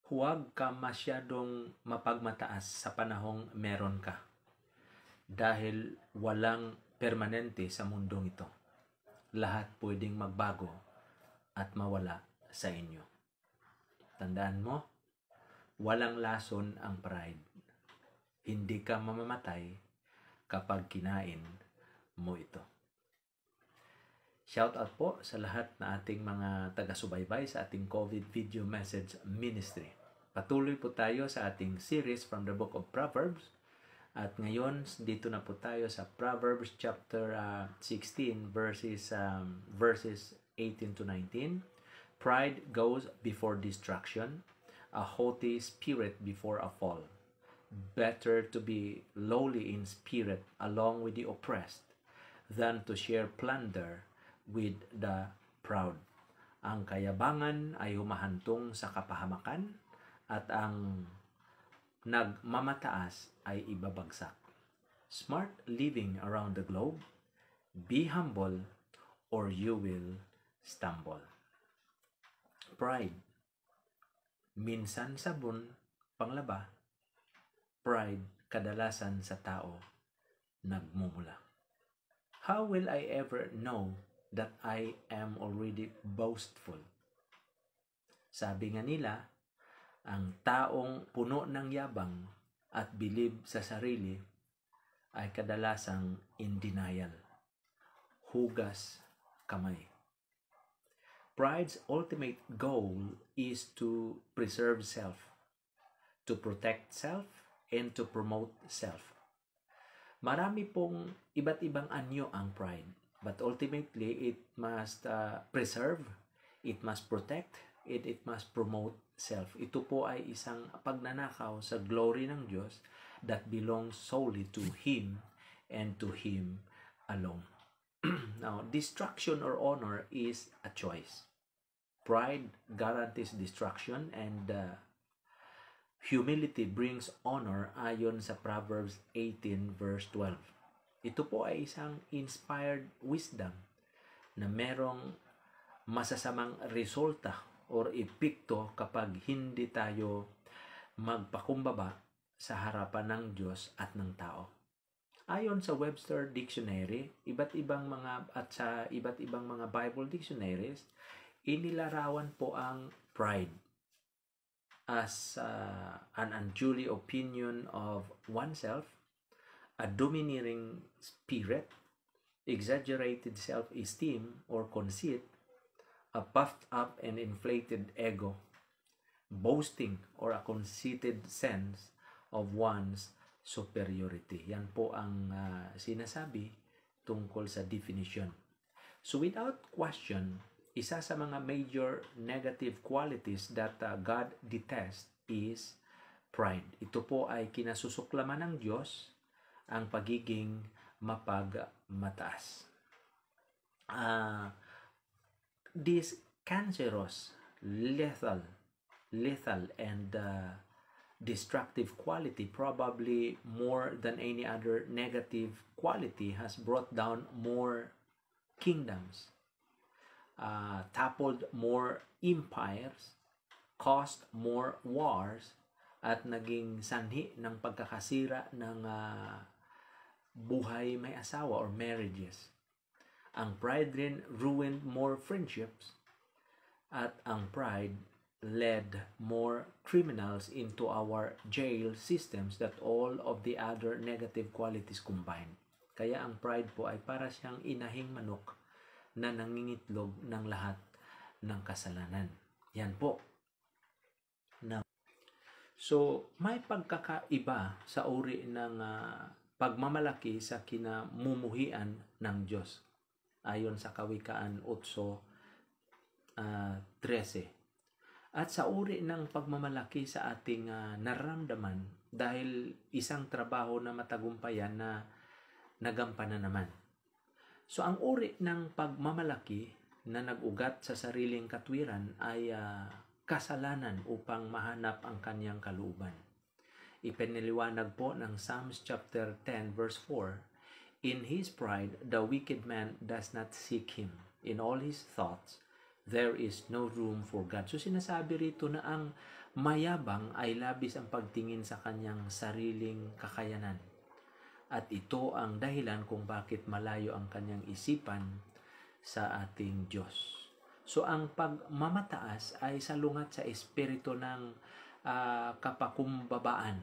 Huwag ka masyadong mapagmataas sa panahong meron ka dahil walang permanente sa mundong ito. Lahat pwedeng magbago at mawala sa inyo. Tandaan mo, walang lason ang pride. Hindi ka mamamatay kapag kinain mo ito. Shout out po sa lahat na ating mga taga-subaybay sa ating COVID Video Message Ministry. Patuloy po tayo sa ating series from the Book of Proverbs. At ngayon, dito na po tayo sa Proverbs chapter 16 verses 18 to 19. Pride goes before destruction, a haughty spirit before a fall. Better to be lowly in spirit along with the oppressed than to share plunder with the proud. Ang kayabangan ay humahantong sa kapahamakan at ang nagmamataas ay ibabagsak. Smart living around the globe, be humble or you will stumble. Pride. Minsan sabon, panglaba. Pride, kadalasan sa tao, nagmumula. How will I ever know that I am already boastful? Sabi nga nila, ang taong puno ng yabang at bilib sa sarili ay kadalasang in denial. Hugas kamay. Pride's ultimate goal is to preserve self, to protect self, and to promote self. Marami pong iba't ibang anyo ang pride, but ultimately it must preserve, it must protect, it must promote self. Ito po ay isang pagnanakaw sa glory ng Diyos that belongs solely to Him and to Him alone. Now, destruction or honor is a choice. Pride guarantees destruction and humility brings honor ayon sa Proverbs 18 verse 12. Ito po ay isang inspired wisdom na merong masasamang resulta or epekto kapag hindi tayo magpakumbaba sa harapan ng Diyos at ng tao. Ayon sa Webster Dictionary, iba't ibang mga Bible dictionaries, inilarawan po ang pride as an unduly opinion of oneself, a domineering spirit, exaggerated self-esteem or conceit, a puffed up and inflated ego, boasting or a conceited sense of one's superiority. Yan po ang sinasabi tungkol sa definition. So without question, isa sa mga major negative qualities that God detests is pride. Ito po ay kinasusuklaman ng Diyos, ang pagiging mapagmataas. This cancerous, lethal, and destructive quality, probably more than any other negative quality, has brought down more kingdoms, toppled more empires, caused more wars, at naging sanhi ng pagkakasira ng buhay may asawa or marriages. Ang pride rin ruined more friendships at ang pride led more criminals into our jail systems that all of the other negative qualities combined. Kaya ang pride po ay para siyang inahing manok na nangingitlog ng lahat ng kasalanan. Yan po. Now, so may pagkakaiba sa uri ng pagmamalaki sa kinamumuhian ng Diyos. Ayon sa Kawikaan 8:13. At sa uri ng pagmamalaki sa ating nararamdaman dahil isang trabaho na matagumpayan na nagampanan naman. So ang uri ng pagmamalaki na nag-ugat sa sariling katwiran ay kasalanan upang mahanap ang kanyang kalooban. Ipiniliwanag po ng Psalms chapter 10 verse 4, "In his pride, the wicked man does not seek him. In all his thoughts, there is no room for God. So sinasabi rito na ang mayabang ay labis ang pagtingin sa kanyang sariling kakayanan. At ito ang dahilan kung bakit malayo ang kanyang isipan sa ating Diyos. So ang pagmamataas ay salungat sa espiritu ng kapakumbabaan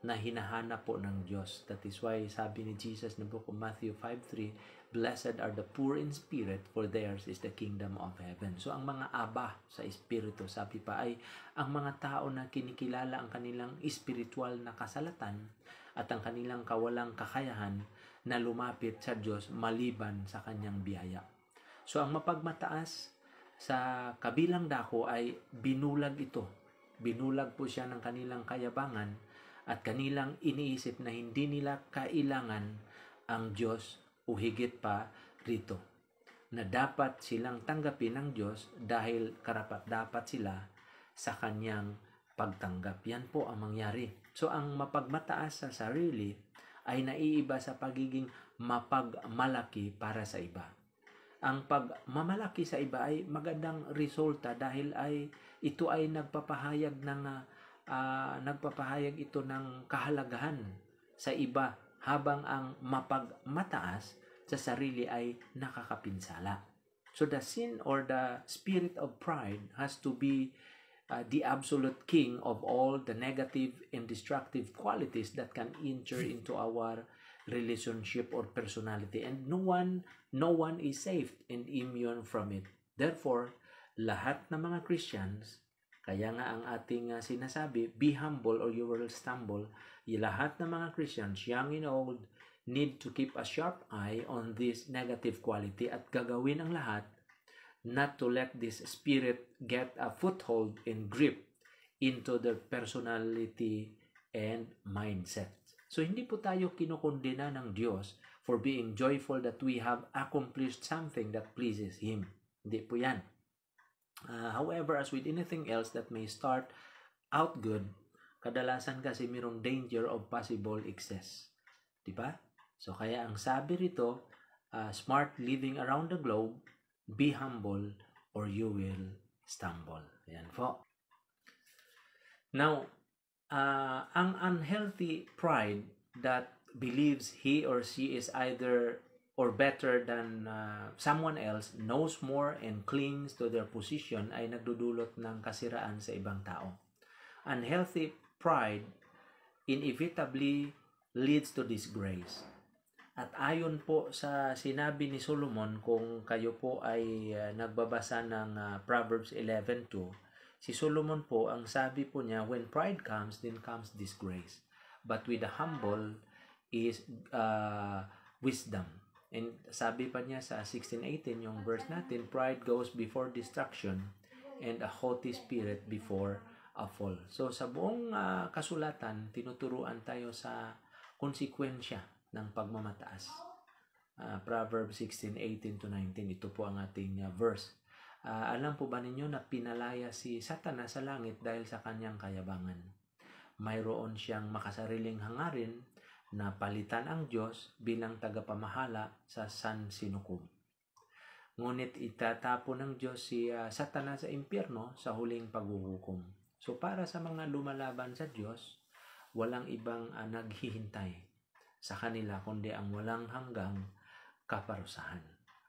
na hinahanap po ng Diyos. That is why sabi ni Jesus in the book of Matthew 5:3, "Blessed are the poor in spirit, for theirs is the kingdom of heaven." So ang mga aba sa espiritu, sabi pa, ay ang mga tao na kinikilala ang kanilang espiritual na kasalatan at ang kanilang kawalang kakayahan na lumapit sa Diyos maliban sa kanyang biyaya. So ang mapagmataas sa kabilang dako ay binulag ito. Binulag po siya ng kanilang kayabangan at kanilang iniisip na hindi nila kailangan ang Diyos o higit pa rito. Na dapat silang tanggapin ng Diyos dahil karapat-dapat sila sa kanyang pagtanggap. Yan po ang mangyari. So ang mapagmataas sa sarili ay naiiba sa pagiging mapagmalaki para sa iba. Ang pagmamalaki sa iba ay magandang resulta dahil ito ay nagpapahayag ito ng kahalagahan sa iba, habang ang mapagmataas sa sarili ay nakakapinsala. So the sin or the spirit of pride has to be the absolute king of all the negative and destructive qualities that can enter into our relationship or personality, and no one is safe and immune from it. Therefore, lahat ng mga Christians, kaya nga ang ating sinasabi, be humble or you will stumble. Lahat ng mga Christians, young and old, need to keep a sharp eye on this negative quality at gagawin ang lahat not to let this spirit get a foothold and grip into their personality and mindset. So hindi po tayo kinukondena ng Diyos for being joyful that we have accomplished something that pleases Him. Hindi po yan. However, as with anything else that may start out good, kadalasan kasi mayroong danger of possible excess. Diba? So kaya ang sabi rito, smart living around the globe, be humble or you will stumble. Ayan po. Now, ang unhealthy pride that believes he or she is either or better than someone else, knows more and clings to their position ay nagdudulot ng kasiraan sa ibang tao. Unhealthy pride inevitably leads to disgrace. At ayon po sa sinabi ni Solomon, kung kayo po ay nagbabasa ng Proverbs 11:2, si Solomon po, ang sabi po niya, when pride comes, then comes disgrace. But with the humble is wisdom. And sabi pa niya sa 16:18, yung verse natin, pride goes before destruction and a haughty spirit before a fall. So sa buong kasulatan, tinuturuan tayo sa konsekwensya ng pagmamataas. Proverbs 16:18-19, ito po ang ating verse. Alam po ba ninyo na pinalaya si Satanas sa langit dahil sa kanyang kayabangan? Mayroon siyang makasariling hangarin na palitan ang Diyos bilang tagapamahala sa sansinukob. Ngunit itatapon ng Diyos si Satanas sa impyerno sa huling paghuhukom. So para sa mga lumalaban sa Diyos, walang ibang naghihintay sa kanila kundi ang walang hanggang kaparusahan.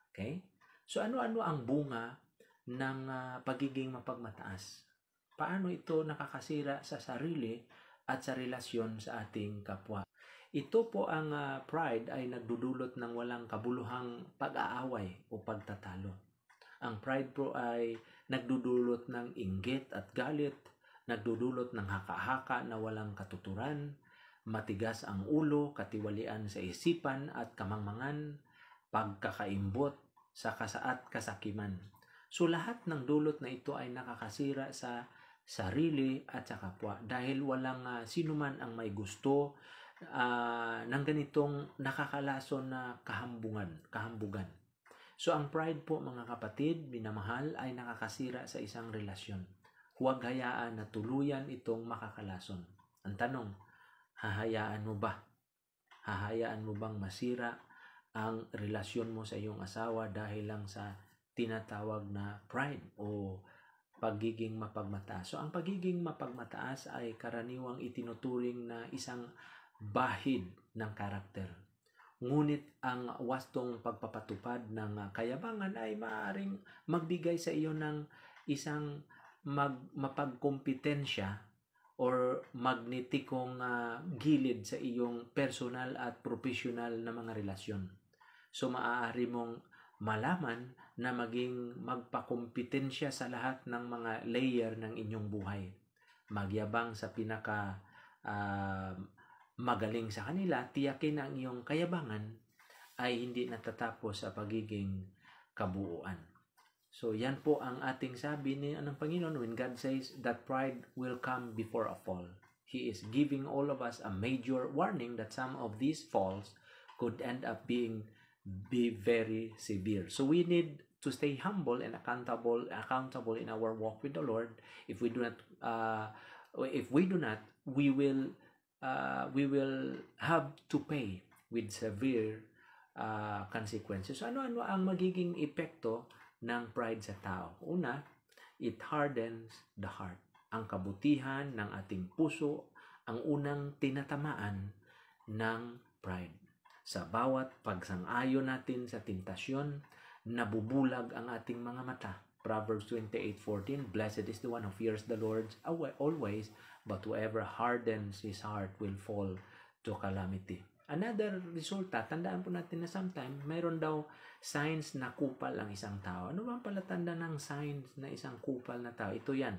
Okay? So ano-ano ang bunga ng pagiging mapagmataas? Paano ito nakakasira sa sarili at sa relasyon sa ating kapwa? Ito po ang pride ay nagdudulot ng walang kabuluhang pag-aaway o pagtatalo. Ang pride po ay nagdudulot ng inggit at galit, nagdudulot ng haka-haka na walang katuturan, matigas ang ulo, katiwalian sa isipan at kamangmangan, pagkakaimbot sa kasaat kasakiman. So lahat ng dulot na ito ay nakakasira sa sarili at sa kapwa dahil walang sinuman ang may gusto ng ganitong nakakalason na kahambugan. So ang pride po mga kapatid, minamahal, ay nakakasira sa isang relasyon. Huwag hayaan na tuluyan itong makakalason. Ang tanong, hahayaan mo ba? Hahayaan mo bang masira ang relasyon mo sa iyong asawa dahil lang sa tinatawag na pride o pagiging mapagmataas. So, ang pagiging mapagmataas ay karaniwang itinuturing na isang bahid ng karakter. Ngunit ang wastong pagpapatupad ng kayabangan ay maaaring magbigay sa iyo ng isang mapagkompetensya or magnetikong gilid sa iyong personal at professional na mga relasyon. So maaari mong malaman na maging magpakompetensya sa lahat ng mga layer ng inyong buhay. Magyabang sa pinaka magaling sa kanila, tiyakin ang iyong kayabangan ay hindi natatapos sa pagiging kabuuan. So yan po ang ating sabi ng Panginoon when God says that pride will come before a fall. He is giving all of us a major warning that some of these falls could end up be very severe. So we need to stay humble and accountable in our walk with the Lord. If we do not, we will have to pay with severe consequences. So ano ang magiging epekto ng pride sa tao? Una, it hardens the heart. Ang kabutihan ng ating puso ang unang tinatamaan ng pride. Sa bawat pagsang-ayon natin sa tentasyon, nabubulag ang ating mga mata. Proverbs 28:14, Blessed is the one who fears the Lord always, but whoever hardens his heart will fall to calamity. Another resulta, tandaan po natin na sometimes mayroon daw signs na kupal ang isang tao. Ano ba ang palatanda ng signs na isang kupal na tao? Ito yan.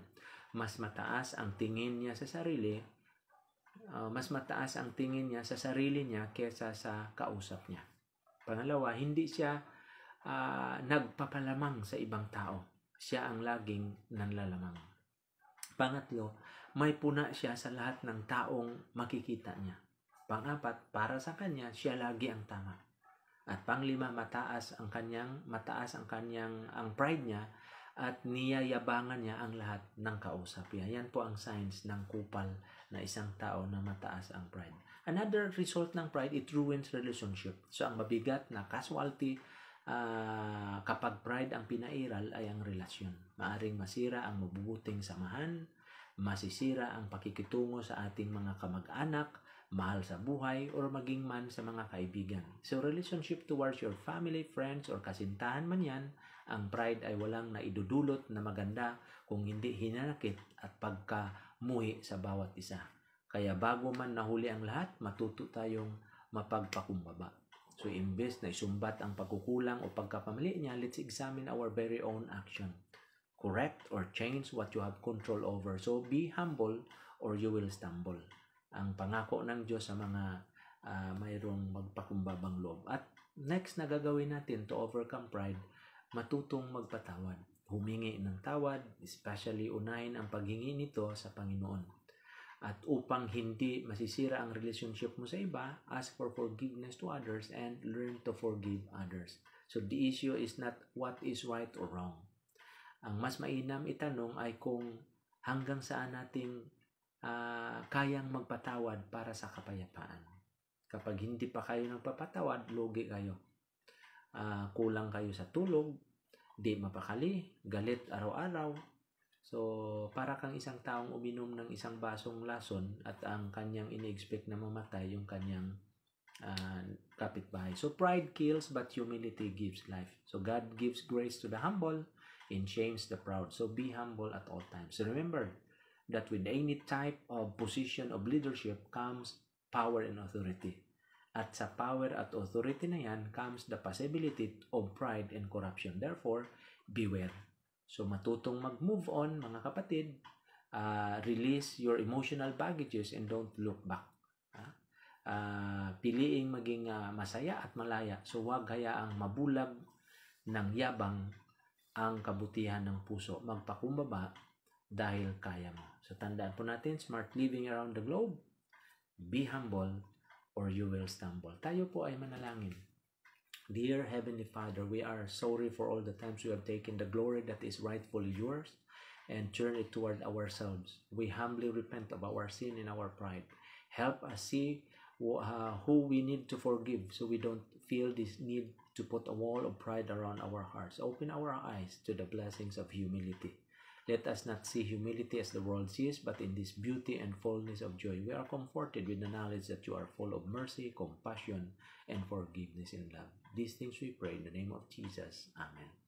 Mas mataas ang tingin niya sa sarili, kesa sa kausap niya. Pangalawa, hindi siya nagpapalamang sa ibang tao. Siya ang laging nanlalamang. Pangatlo, may puna siya sa lahat ng taong makikita niya. Pangapat, para sa kanya, siya lagi ang tama. At panglima, mataas ang pride niya at niyayabangan niya ang lahat ng kausap niya. Yan po ang signs ng kupal na isang tao na mataas ang pride. Another result ng pride, it ruins relationship. So ang mabigat na casualty kapag pride ang pinairal ay ang relasyon. Maaring masira ang mabubuting samahan, masisira ang pakikitungo sa ating mga kamag-anak, mahal sa buhay, or maging man sa mga kaibigan. So relationship towards your family, friends, or kasintahan man yan, ang pride ay walang naidudulot na maganda kung hindi hinanakit at pagkamuhi sa bawat isa. Kaya bago man nahuli ang lahat, matuto tayong mapagpakumbaba. So imbes na isumbat ang pagkukulang o pagkakamali niya, let's examine our very own action. Correct or change what you have control over. So be humble or you will stumble. Ang pangako ng Diyos sa mga mayroong magpakumbabang loob. At next na gagawin natin to overcome pride, matutong magpatawad. Humingi ng tawad, especially unahin ang paghingi nito sa Panginoon. At upang hindi masisira ang relationship mo sa iba, ask for forgiveness to others and learn to forgive others. So the issue is not what is right or wrong. Ang mas mainam itanong ay kung hanggang saan nating kayang magpatawad para sa kapayapaan. Kapag hindi pa kayo nagpapatawad, lugi kayo. Kulang kayo sa tulog, di mapakali, galit araw-araw. So, para kang isang taong uminom ng isang basong lason at ang kanyang ini-expect na mamatay yung kanyang kapitbahay. So, pride kills but humility gives life. So, God gives grace to the humble and shames the proud. So, be humble at all times. So, remember that with any type of position of leadership comes power and authority. At sa power at authority na yan comes the possibility of pride and corruption. Therefore, beware. So matutong mag-move on mga kapatid, release your emotional baggages and don't look back. Piliing maging masaya at malaya. So huwag hayaang mabulag ng yabang ang kabutihan ng puso. Magpakumbaba dahil kaya mo. So tandaan po natin, smart living around the globe, be humble or you will stumble. Tayo po ay manalangin. Dear Heavenly Father, we are sorry for all the times we have taken the glory that is rightfully yours and turned it toward ourselves. We humbly repent of our sin and our pride. Help us see who we need to forgive so we don't feel this need to put a wall of pride around our hearts. Open our eyes to the blessings of humility. Let us not see humility as the world sees, but in this beauty and fullness of joy, we are comforted with the knowledge that you are full of mercy, compassion, and forgiveness and love. These things we pray in the name of Jesus. Amen.